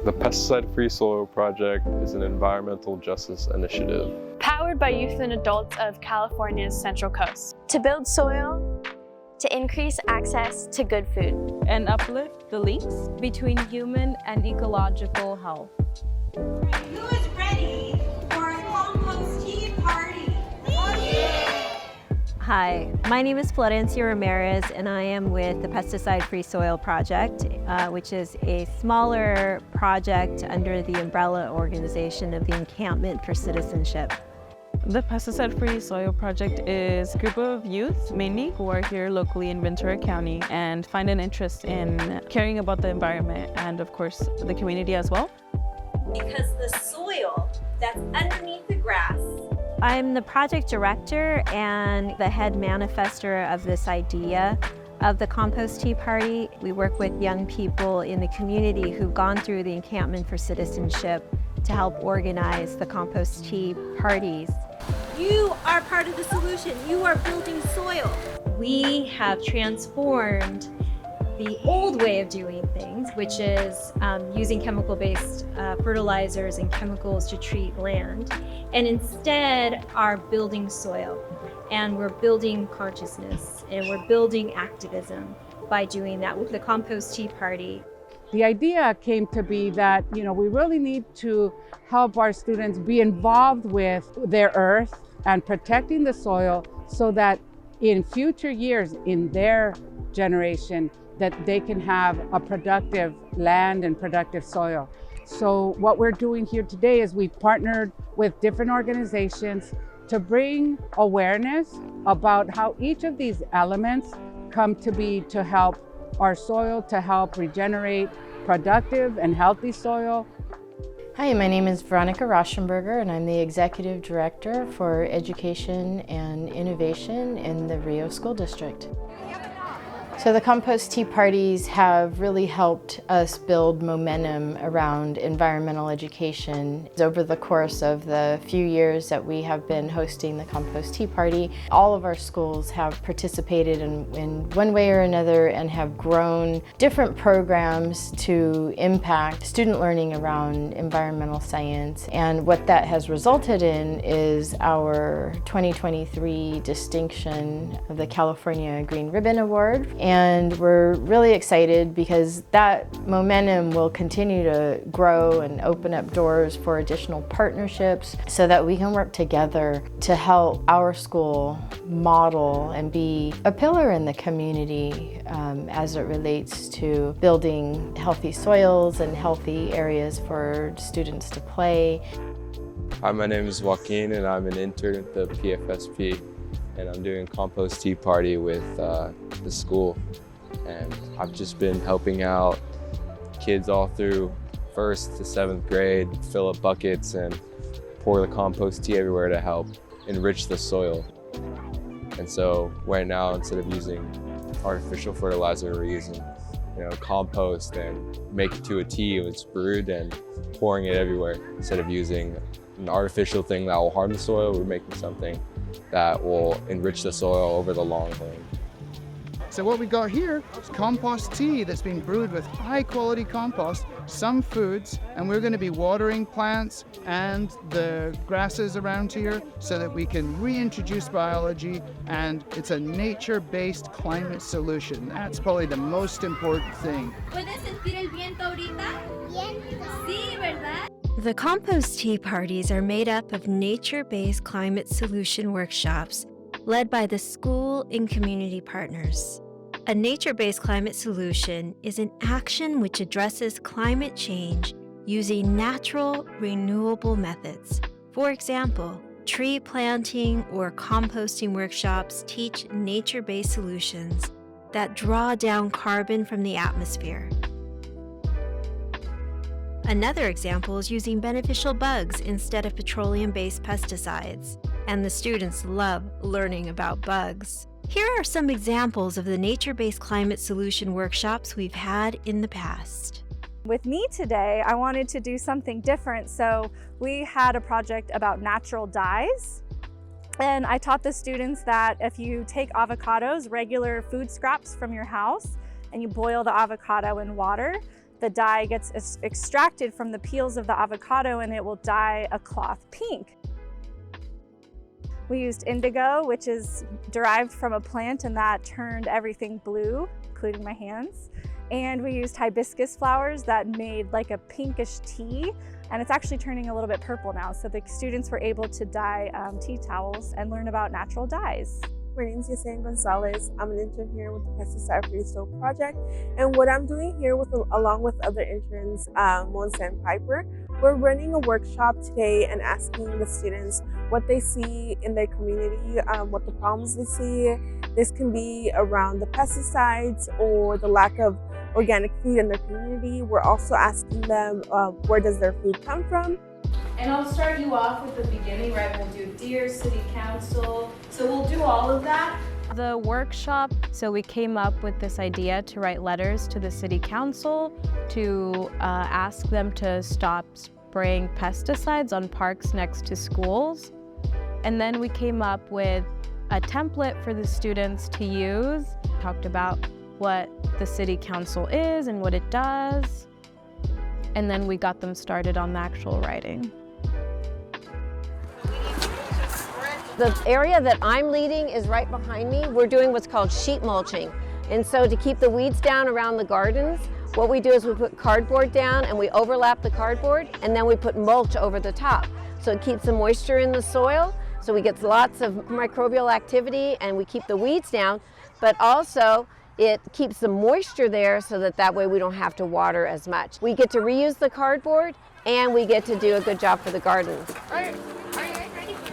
The Pesticide-Free Soil Project is an environmental justice initiative powered by youth and adults of California's Central Coast to build soil, to increase access to good food, and uplift the links between human and ecological health. Who is ready for a Compost Tea Party? Hi, my name is Florencia Ramirez and I am with the Pesticide-Free Soil Project, which is a smaller project under the umbrella organization of the Encampment for Citizenship. The Pesticide-Free Soil Project is a group of youth, mainly, who are here locally in Ventura County and find an interest in caring about the environment and, of course, the community as well. Because the soil that's underneath the grass. I'm the project director and the head manifester of this idea of the Compost Tea Party. We work with young people in the community who've gone through the Encampment for Citizenship to help organize the Compost Tea Parties. You are part of the solution. You are building soil. We have transformed the old way of doing things, which is using chemical-based fertilizers and chemicals to treat land, and instead are building soil. And we're building consciousness, and we're building activism by doing that with the Compost Tea Party. The idea came to be that, we really need to help our students be involved with their earth and protecting the soil so that in future years, in their generation, that they can have a productive land and productive soil. So what we're doing here today is we've partnered with different organizations to bring awareness about how each of these elements come to be to help our soil, to help regenerate productive and healthy soil. Hi, my name is Veronica Rauschenberger and I'm the Executive Director for Education and Innovation in the Rio School District. So the Compost Tea Parties have really helped us build momentum around environmental education. Over the course of the few years that we have been hosting the Compost Tea Party, all of our schools have participated in one way or another and have grown different programs to impact student learning around environmental science. And what that has resulted in is our 2023 distinction of the California Green Ribbon Award. And we're really excited because that momentum will continue to grow and open up doors for additional partnerships so that we can work together to help our school model and be a pillar in the community as it relates to building healthy soils and healthy areas for students to play. Hi, my name is Joaquin and I'm an intern at the PFSP and I'm doing Compost Tea Party with the school. And I've just been helping out kids all through 1st to 7th grade, fill up buckets and pour the compost tea everywhere to help enrich the soil. And so right now, instead of using artificial fertilizer, we're using compost and make it to a tea. It's brewed and pouring it everywhere. Instead of using an artificial thing that will harm the soil, we're making something that will enrich the soil over the long run. So what we got here is compost tea that's been brewed with high quality compost, some foods, and we're going to be watering plants and the grasses around here so that we can reintroduce biology, and it's a nature-based climate solution. That's probably the most important thing. The Compost Tea Parties are made up of nature-based climate solution workshops led by the school and community partners. A nature-based climate solution is an action which addresses climate change using natural, renewable methods. For example, tree planting or composting workshops teach nature-based solutions that draw down carbon from the atmosphere. Another example is using beneficial bugs instead of petroleum-based pesticides, and the students love learning about bugs. Here are some examples of the nature-based climate solution workshops we've had in the past. With me today, I wanted to do something different, so we had a project about natural dyes. And I taught the students that if you take avocados, regular food scraps from your house, and you boil the avocado in water, the dye gets extracted from the peels of the avocado and it will dye a cloth pink. We used indigo, which is derived from a plant, and that turned everything blue, including my hands. And we used hibiscus flowers that made like a pinkish tea, and it's actually turning a little bit purple now. So the students were able to dye tea towels and learn about natural dyes. My name is Yesenia Gonzalez. I'm an intern here with the Pesticide-Free Soil Project. And what I'm doing here along with other interns, Melissa and Piper, we're running a workshop today and asking the students what they see in their community, what the problems they see. This can be around the pesticides or the lack of organic food in their community. We're also asking them where does their food come from. And I'll start you off with the beginning, right? We'll do Dear City Council. So we'll do all of that. The workshop, so we came up with this idea to write letters to the city council to ask them to stop spraying pesticides on parks next to schools. And then we came up with a template for the students to use. Talked about what the city council is and what it does. And then we got them started on the actual writing. The area that I'm leading is right behind me. We're doing what's called sheet mulching. And so to keep the weeds down around the gardens, what we do is we put cardboard down and we overlap the cardboard, and then we put mulch over the top. So it keeps the moisture in the soil, so we get lots of microbial activity and we keep the weeds down, but also it keeps the moisture there so that way we don't have to water as much. We get to reuse the cardboard and we get to do a good job for the gardens.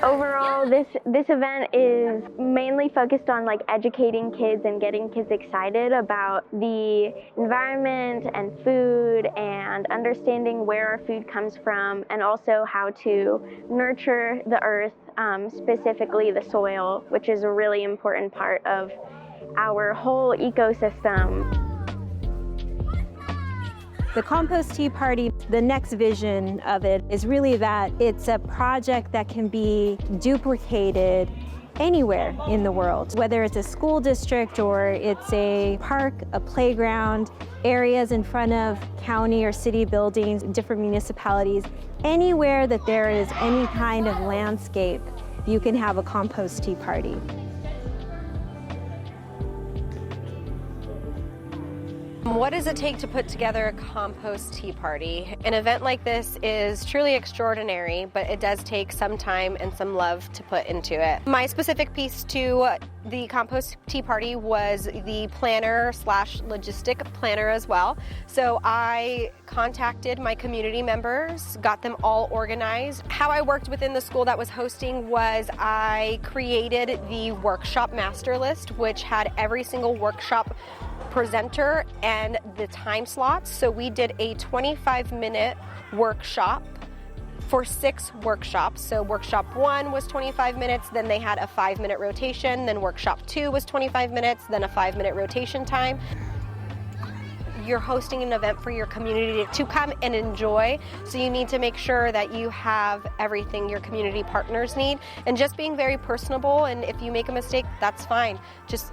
Overall, this event is mainly focused on educating kids and getting kids excited about the environment and food and understanding where our food comes from, and also how to nurture the earth, specifically the soil, which is a really important part of our whole ecosystem. The Compost Tea Party, the next vision of it is really that it's a project that can be duplicated anywhere in the world, whether it's a school district or it's a park, a playground, areas in front of county or city buildings, different municipalities. Anywhere that there is any kind of landscape, you can have a Compost Tea Party. What does it take to put together a Compost Tea Party? An event like this is truly extraordinary, but it does take some time and some love to put into it. My specific piece to the Compost Tea Party was the planner / logistic planner as well. So I contacted my community members, got them all organized. How I worked within the school that was hosting was I created the workshop master list, which had every single workshop presenter and the time slots. So we did a 25-minute workshop for 6 workshops. So workshop 1 was 25 minutes, then they had a 5-minute rotation, then workshop 2 was 25 minutes, then a 5-minute rotation time. You're hosting an event for your community to come and enjoy, so you need to make sure that you have everything your community partners need, and just being very personable, and if you make a mistake, that's fine. Just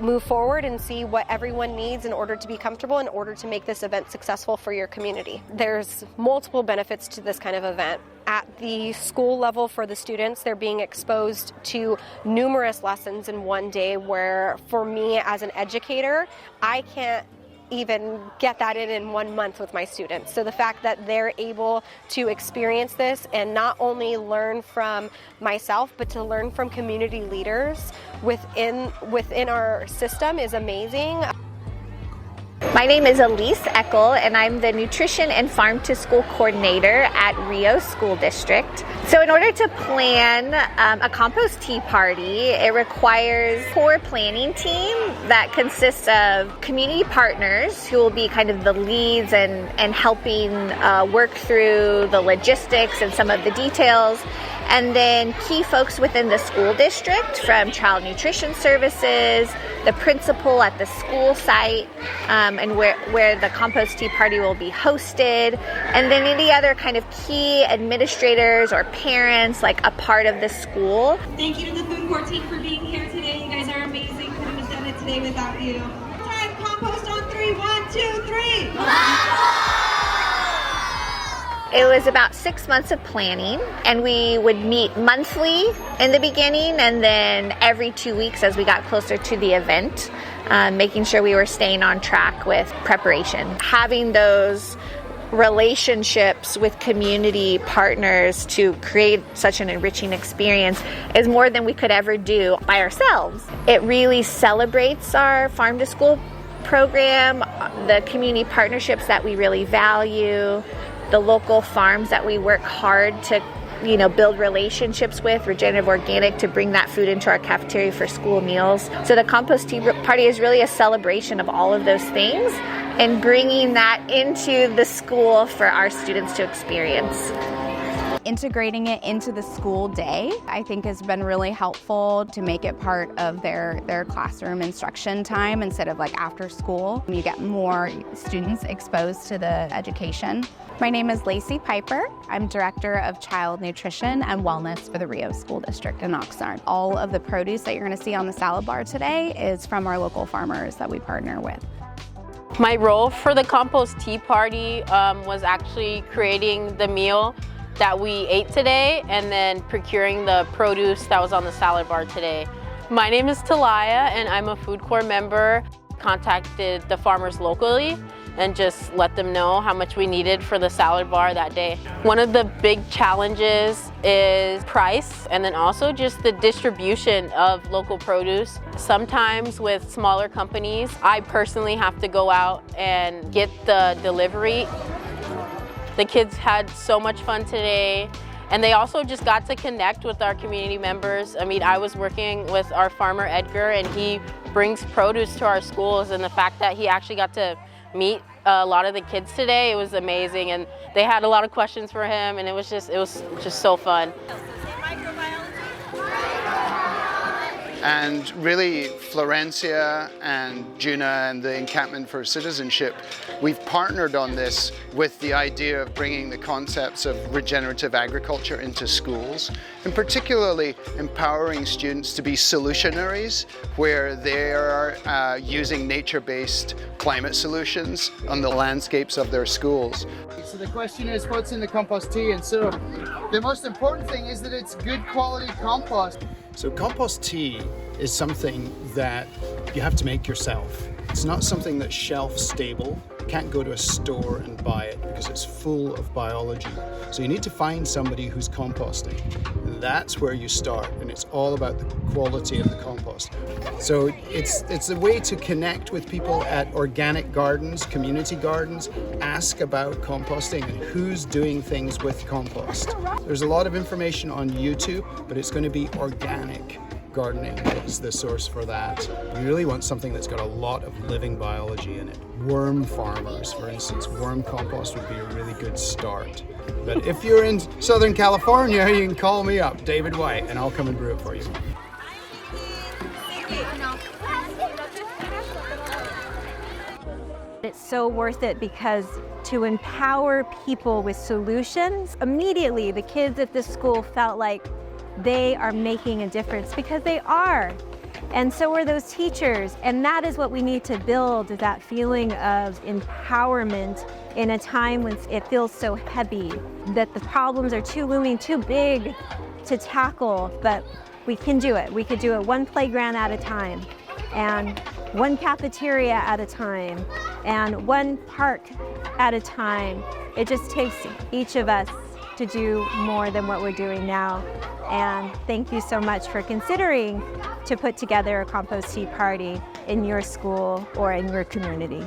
move forward and see what everyone needs in order to be comfortable, in order to make this event successful for your community. There's multiple benefits to this kind of event. At the school level for the students, they're being exposed to numerous lessons in one day, where for me as an educator, I can't even get that in 1 month with my students. So the fact that they're able to experience this and not only learn from myself, but to learn from community leaders within our system is amazing. My name is Elise Eckel, and I'm the Nutrition and Farm to School Coordinator at Rio School District. So in order to plan a Compost Tea Party, it requires a core planning team that consists of community partners who will be kind of the leads and helping work through the logistics and some of the details. And then key folks within the school district, from child nutrition services, the principal at the school site, and where the Compost Tea Party will be hosted, and then any other kind of key administrators or parents, like a part of the school. Thank you to the food court team for being here today. You guys are amazing. Couldn't have done it today without you. Time, compost on 3, 1, 2, 3. It was about 6 months of planning, and we would meet monthly in the beginning and then every 2 weeks as we got closer to the event, making sure we were staying on track with preparation. Having those relationships with community partners to create such an enriching experience is more than we could ever do by ourselves. It really celebrates our farm to school program, the community partnerships that we really value, the local farms that we work hard to build relationships with, regenerative organic, to bring that food into our cafeteria for school meals. So the Compost Tea Party is really a celebration of all of those things and bringing that into the school for our students to experience. Integrating it into the school day, I think, has been really helpful to make it part of their classroom instruction time instead of like after school. You get more students exposed to the education. My name is Lacey Piper. I'm Director of Child Nutrition and Wellness for the Rio School District in Oxnard. All of the produce that you're going to see on the salad bar today is from our local farmers that we partner with. My role for the Compost Tea Party was actually creating the meal that we ate today and then procuring the produce that was on the salad bar today. My name is Talaya and I'm a food corps member. Contacted the farmers locally and just let them know how much we needed for the salad bar that day. One of the big challenges is price, and then also just the distribution of local produce. Sometimes with smaller companies, I personally have to go out and get the delivery. The kids had so much fun today, and they also just got to connect with our community members. I mean, I was working with our farmer Edgar, and he brings produce to our schools, and the fact that he actually got to meet a lot of the kids today, it was amazing, and they had a lot of questions for him, and it was just so fun. And really, Florencia and Juna and the Encampment for Citizenship, we've partnered on this with the idea of bringing the concepts of regenerative agriculture into schools, and particularly empowering students to be solutionaries, where they are using nature-based climate solutions on the landscapes of their schools. So the question is, what's in the compost tea? And so the most important thing is that it's good quality compost. So compost tea is something that you have to make yourself. It's not something that's shelf stable. You can't go to a store and buy it because it's full of biology. So you need to find somebody who's composting. And that's where you start, and it's all about the quality of the compost. So it's a way to connect with people at organic gardens, community gardens, ask about composting and who's doing things with compost. There's a lot of information on YouTube, but it's going to be organic gardening is the source for that. You really want something that's got a lot of living biology in it. Worm farmers, for instance, worm compost would be a really good start. But if you're in Southern California, you can call me up, David White, and I'll come and brew it for you. It's so worth it because to empower people with solutions, immediately the kids at this school felt like they are making a difference, because they are. And so are those teachers. And that is what we need to build, is that feeling of empowerment in a time when it feels so heavy, that the problems are too looming, too big to tackle, but we can do it. We could do it one playground at a time, and one cafeteria at a time, and one park at a time. It just takes each of us to do more than what we're doing now. And thank you so much for considering to put together a compost tea party in your school or in your community.